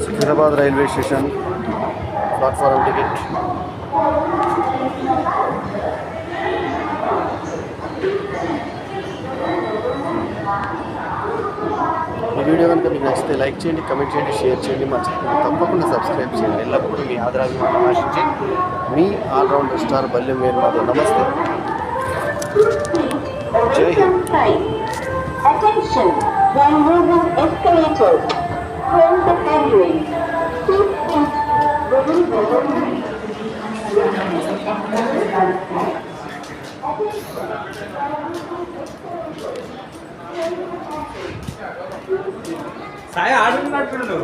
Secunderabad railway station, platform ticket. ఈ video కనుక మీకు నచ్చితే లైక్ చేయండి, కమెంట్ చేయండి, షేర్ చేయండి, తప్పకుండా సబ్స్క్రైబ్ చేయండి. ఎల్లప్పుడూ మీ ఆదరాభిమానం ఆశించి మీ ఆల్రౌండర్ స్టార్ బల్యం వేణుమాధవ్. నమస్తే, జై Hind. Attention, while using escalators, from the railway, please seat will be removed. saya ఆడుతున్నట్టు